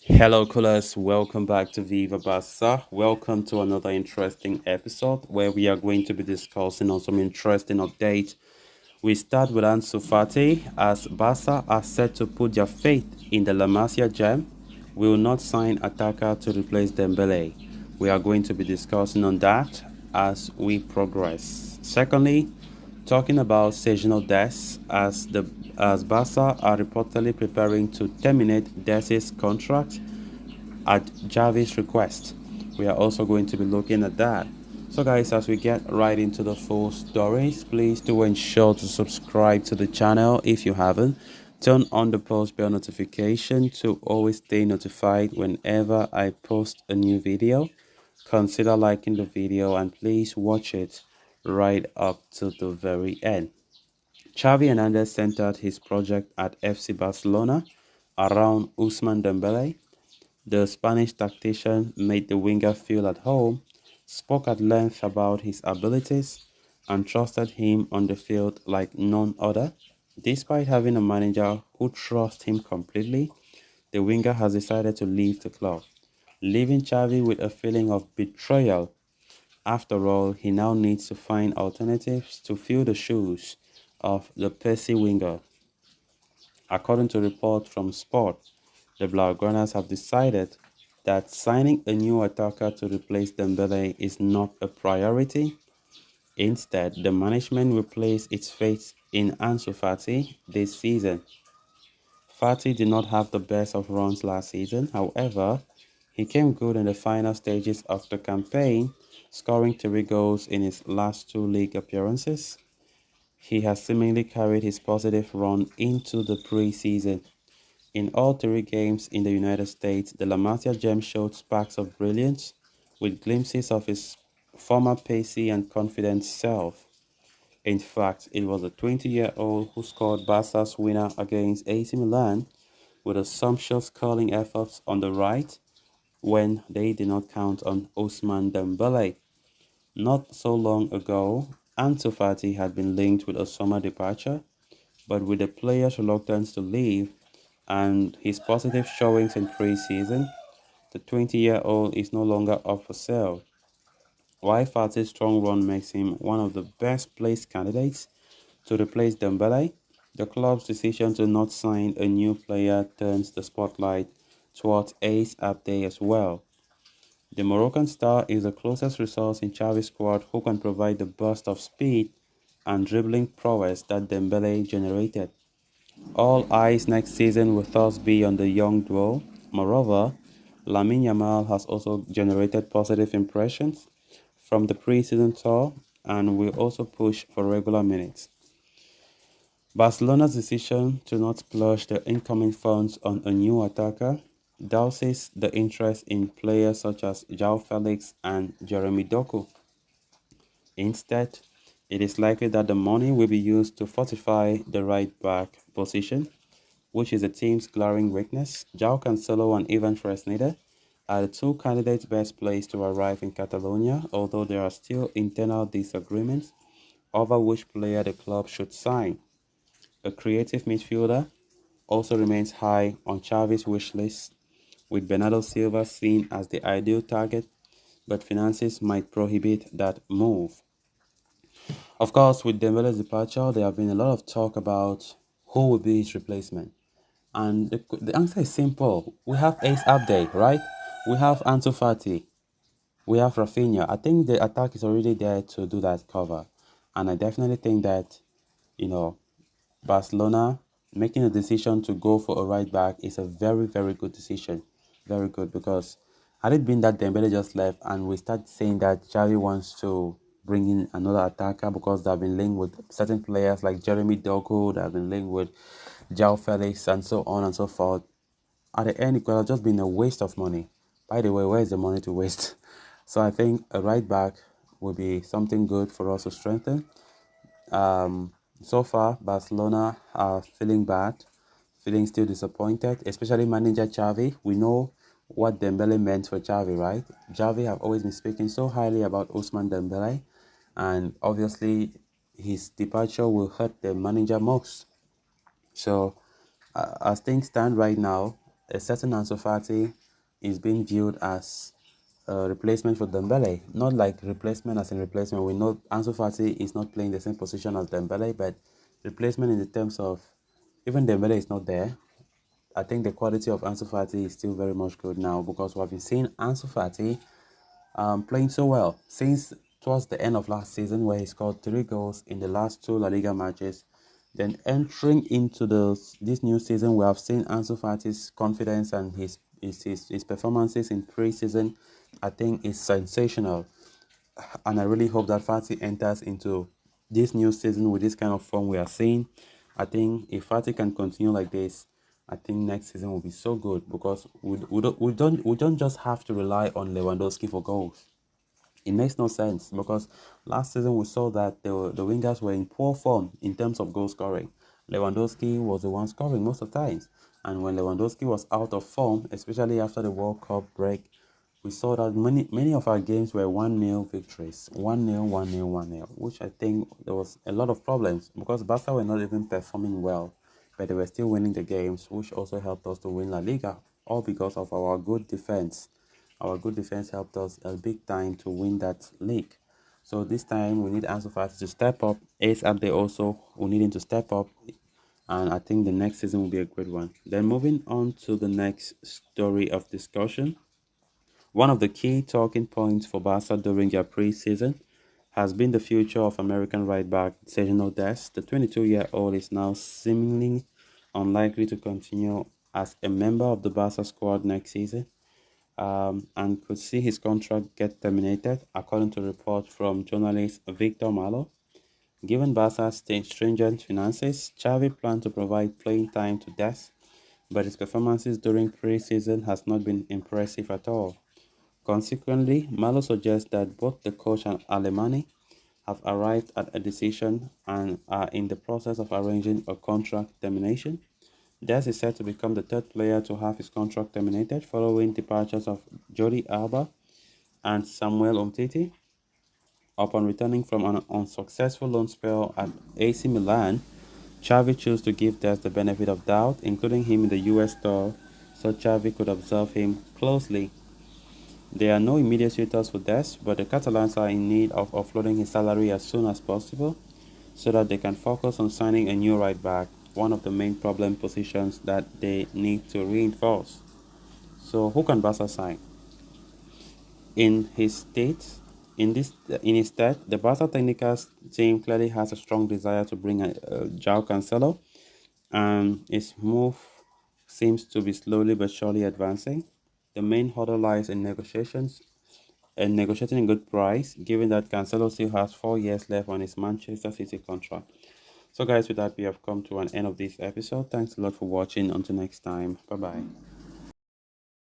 Hello, coolers. Welcome back to Viva Barca. Welcome to another interesting episode where we are going to be discussing on some interesting updates. We start with Ansu Fati as Barca are set to put their faith in the La Masia gem. Will not sign attacker to replace Dembele. We are going to be discussing on that as we progress. Secondly, talking about Sergiño Dest as Barca are reportedly preparing to terminate Dest's contract at Javi's request. We are also going to be looking at that. So guys, as we get right into the full stories, please do ensure to subscribe to the channel if you haven't. Turn on the post bell notification to always stay notified whenever I post a new video. Consider liking the video and please watch it right up to the very end. Xavi Hernandez centered his project at FC Barcelona around Ousmane Dembele. The Spanish tactician made the winger feel at home, spoke at length about his abilities, and trusted him on the field like none other. Despite having a manager who trusts him completely, the winger has decided to leave the club, leaving Xavi with a feeling of betrayal. After all, he now needs to find alternatives to fill the shoes of the Percy winger. According to reports from Sport, the Blaugranas have decided that signing a new attacker to replace Dembele is not a priority. Instead, the management will place its faith in Ansu Fati this season. Fati did not have the best of runs last season, however, he came good in the final stages of the campaign, scoring 3 goals in his last 2 league appearances. He has seemingly carried his positive run into the preseason. In all 3 games in the United States, the La Masia gem showed sparks of brilliance, with glimpses of his former pacey and confident self. In fact, it was the 20-year-old who scored Barca's winner against AC Milan with a sumptuous curling effort on the right when they did not count on Ousmane Dembele. Not so long ago, Ansu Fati had been linked with a summer departure, but with the player's reluctance to leave and his positive showings in pre-season, the 20-year-old is no longer up for sale. While Fati's strong run makes him one of the best placed candidates to replace Dembele, the club's decision to not sign a new player turns the spotlight towards Ace Abde as well. The Moroccan star is the closest resource in Xavi's squad who can provide the burst of speed and dribbling prowess that Dembele generated. All eyes next season will thus be on the young duo. Moreover, Lamine Yamal has also generated positive impressions from the preseason tour and will also push for regular minutes. Barcelona's decision to not splurge the incoming funds on a new attacker douses the interest in players such as João Felix and Jeremy Doku. Instead, it is likely that the money will be used to fortify the right back position, which is the team's glaring weakness. João Cancelo and Ivan Fresneda are the 2 candidates best placed to arrive in Catalonia, although there are still internal disagreements over which player the club should sign. A creative midfielder also remains high on Xavi's wish list, with Bernardo Silva seen as the ideal target, but finances might prohibit that move. Of course, with Dembele's departure, there have been a lot of talk about who will be his replacement. And the answer is simple. We have Ace Abde, right? We have Ansu Fati. We have Rafinha. I think the attack is already there to do that cover. And I definitely think that, you know, Barcelona making a decision to go for a right back is a very, very good decision. Very good because had it been that Dembele just left and we start saying that Xavi wants to bring in another attacker because they've been linked with certain players like Jeremy Doku, they've been linked with João Felix and so on and so forth. At the end, it could have just been a waste of money. By the way, where is the money to waste? So I think a right back will be something good for us to strengthen. So far, Barcelona are feeling bad, feeling still disappointed, especially manager Xavi. We know what Dembele meant for Xavi, right? Xavi have always been speaking so highly about Ousmane Dembele, and obviously his departure will hurt the manager most. So, as things stand right now, a certain Ansu Fati is being viewed as a replacement for Dembele. Not like replacement as in replacement. We know Ansu Fati is not playing the same position as Dembele, but replacement in the terms of even Dembele is not there. I think the quality of Ansu Fati is still very much good now because we have been seeing Ansu Fati playing so well since towards the end of last season, where he scored 3 goals in the last two La Liga matches. Then entering into this new season, we have seen Ansu Fati's confidence and his performances in pre-season. I think is sensational, and I really hope that Fati enters into this new season with this kind of form we are seeing. I think if Fati can continue like this, I think next season will be so good because we don't just have to rely on Lewandowski for goals. It makes no sense because last season we saw that the wingers were in poor form in terms of goal scoring. Lewandowski was the one scoring most of the times, and when Lewandowski was out of form, especially after the World Cup break, we saw that many of our games were 1-0 victories, 1-0, 1-0, 1-0, which I think there was a lot of problems because Barca were not even performing well, but they were still winning the games, which also helped us to win La Liga, all because of our good defense. Our good defense helped us a big time to win that league. So this time we need Ansu Fati to step up. Ace Abde also we need him to step up, and I think the next season will be a great one. Then moving on to the next story of discussion. One of the key talking points for Barca during their pre-season has been the future of American right back Sergiño Dest. The 22-year-old is now seemingly unlikely to continue as a member of the Barca squad next season, and could see his contract get terminated, according to reports from journalist Victor Malo. Given Barca's stringent finances, Xavi planned to provide playing time to Dest, but his performances during pre-season has not been impressive at all. Consequently, Malo suggests that both the coach and Alemany have arrived at a decision and are in the process of arranging a contract termination. Dest is set to become the third player to have his contract terminated following departures of Jordi Alba and Samuel Umtiti. Upon returning from an unsuccessful loan spell at AC Milan, Xavi chose to give Dest the benefit of doubt, including him in the US tour, so Xavi could observe him closely. There are no immediate suitors for Dest, but the Catalans are in need of offloading his salary as soon as possible so that they can focus on signing a new right back, one of the main problem positions that they need to reinforce. So who can Barca sign? In his state, in his state, the Barca technical team clearly has a strong desire to bring João Cancelo, and its move seems to be slowly but surely advancing. The main hurdle lies in negotiations and negotiating a good price, given that Cancelo still has 4 years left on his Manchester City contract. So, guys, with that, we have come to an end of this episode. Thanks a lot for watching. Until next time, bye bye.